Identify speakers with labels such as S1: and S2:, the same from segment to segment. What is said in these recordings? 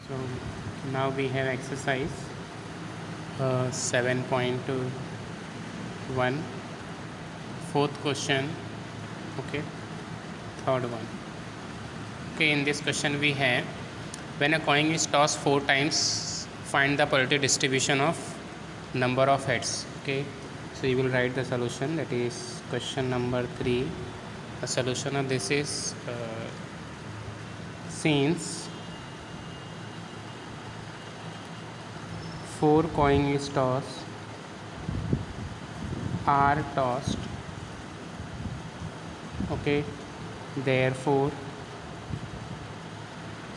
S1: So now we have exercise 7.1, fourth question. Okay, third one. Okay, in this question we have, when a coin is tossed 4 times, find the probability distribution of number of heads. Okay, so you will write the solution, that is question number 3. The solution of this is since 4 coin is tossed are tossed, okay, therefore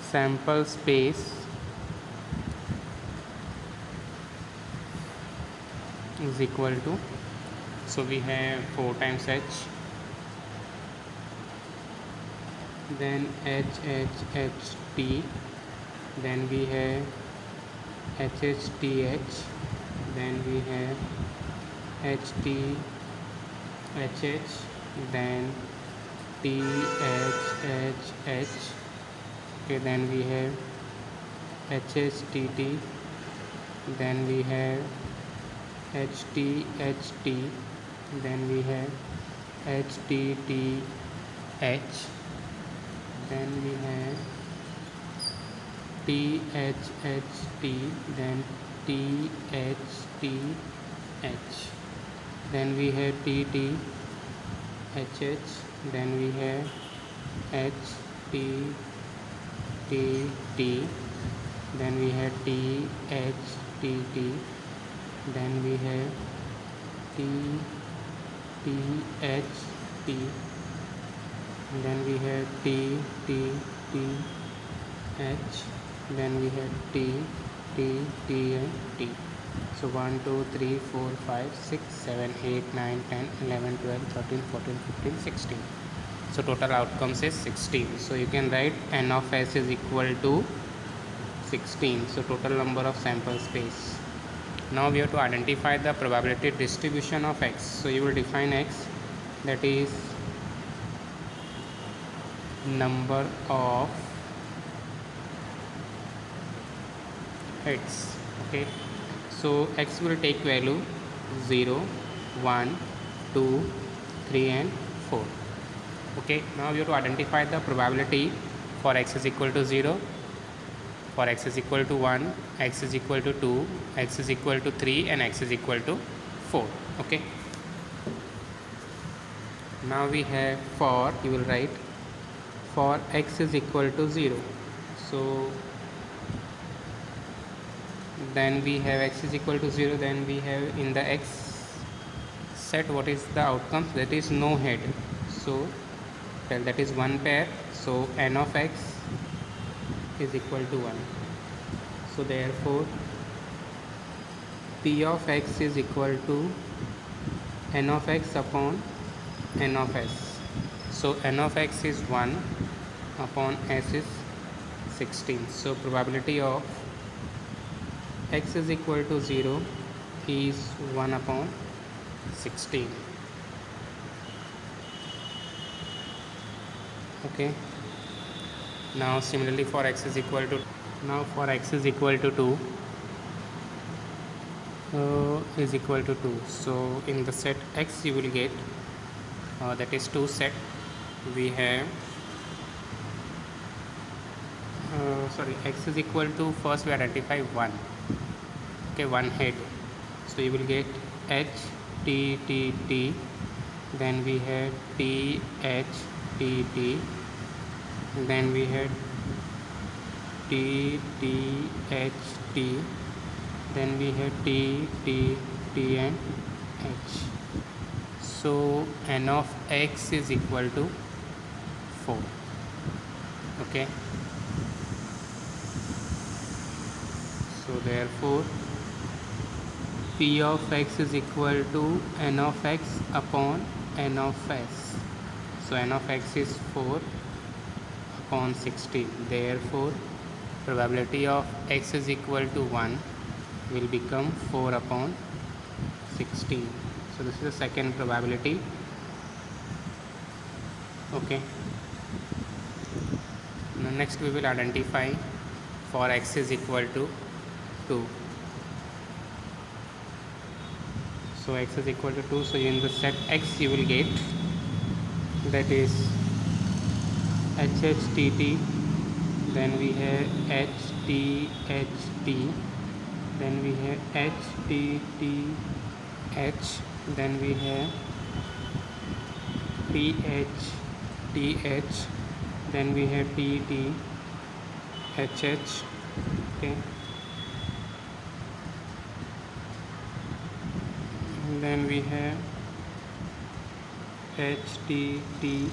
S1: sample space is equal to, so we have 4 times h, then h, then we have h, then we have ht, then th, okay, then we have htt, then we have ht, then we have htth, then we have thht, then thth, then we have tth, then we have htttt, then we have thtt, then we have tth, then we have ttt, then we have t. So 1 2 3 4 5 6 7 8 9 10 11 12 13 14 15 16. So total outcomes is 16. So you can write n of s is equal to 16. So total number of sample space. Now we have to identify the probability distribution of x. So you will define x, that is number of heads. Okay, so x will take value 0 1 2 3 and 4. Okay, now we have to identify the probability for x is equal to 0, for x is equal to 1, x is equal to 2, x is equal to 3 and x is equal to 4. Okay, now we have for, you will write for x is equal to 0. So then we have x is equal to 0, then we have in the x set what is the outcome, that is no head. So that is one pair, so n of x is equal to 1. So therefore p of x is equal to n of x upon n of s. So n of x is 1 upon s is 16. So probability of x is equal to 0 is 1 upon 16. Okay, now similarly for x is equal to 2 is equal to 2. So in the set x you will get that is 2 set. We have x is equal to, first we identify 1. Okay, 1 head, so you will get h t t t, then we have t h t t, then we have t t h t, then we have t t t and h. So n of x is equal to 4. Okay, so therefore p of x is equal to n of x upon n of s. So n of x is 4 upon 16. Therefore probability of x is equal to 1 will become 4 upon 16. So this is the second probability. Okay, now next we will identify for x is equal to 2. So x is equal to 2, so in the set x you will get, that is HHTT, then we have HTHT, then we have HTTH, then we have THTH, then we have TTHH. Okay, and then we have HTTH.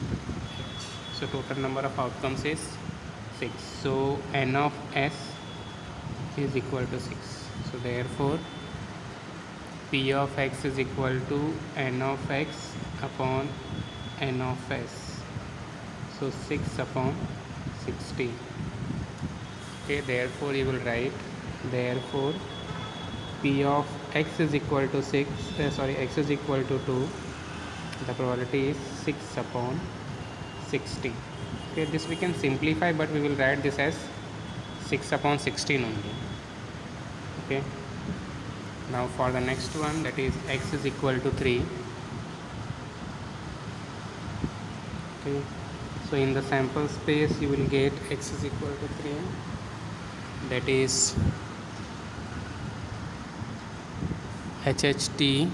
S1: So total number of outcomes is 6. So n of s is equal to 6. So therefore p of x is equal to n of x upon n of s. So 6 upon 16. Okay, therefore you will write, therefore p of x is equal to 6, x is equal to 2. The probability is 6 upon 16. Okay, this we can simplify, but we will write this as 6 upon 16 only. Okay, now for the next one, that is x is equal to 3. Okay, so in the sample space you will get x is equal to 3, that is HHT,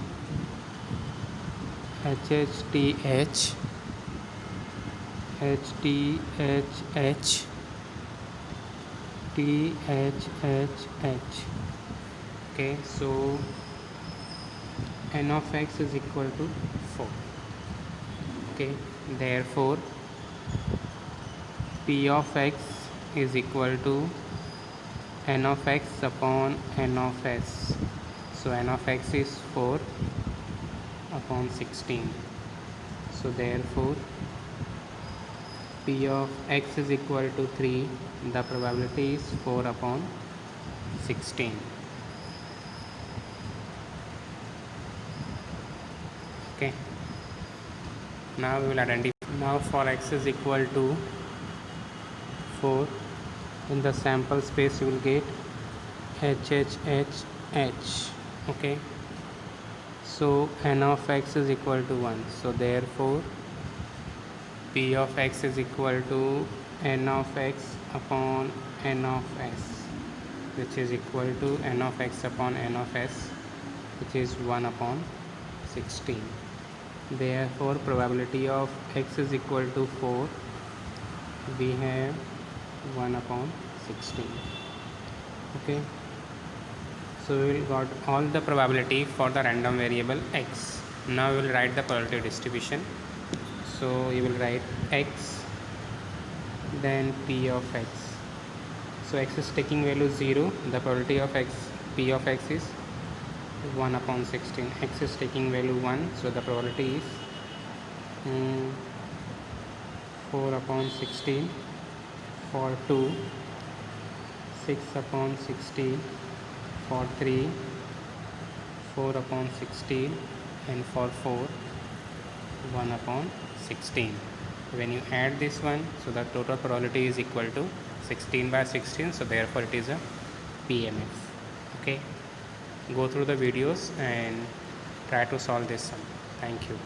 S1: HHTH, HTHH, THHH. Okay, so n of x is equal to 4. Okay, therefore p of x is equal to n of x upon n of s. So n of x is 4 upon 16. So therefore p of x is equal to 3. The probability is 4 upon 16. Okay, now we will identify. Now for x is equal to 4, in the sample space you will get HHHH. Okay, so n of x is equal to 1. So therefore p of x is equal to n of x upon n of s, which is equal to n of x upon n of s, which is 1 upon 16. Therefore probability of x is equal to 4, we have 1 upon 16. Okay, so we will got all the probability for the random variable x. Now we will write the probability distribution. So you will write x, then p of x. So x is taking value 0, the probability of x, p of x is 1 upon 16. X is taking value 1, so the probability is 4 upon 16. For 2, 6 upon 16. For 3, 4 upon 16. And for 4, 1 upon 16. When you add this one, so the total probability is equal to 16 by 16. So therefore it is a PMF. Okay, go through the videos and try to solve this sum. Thank you.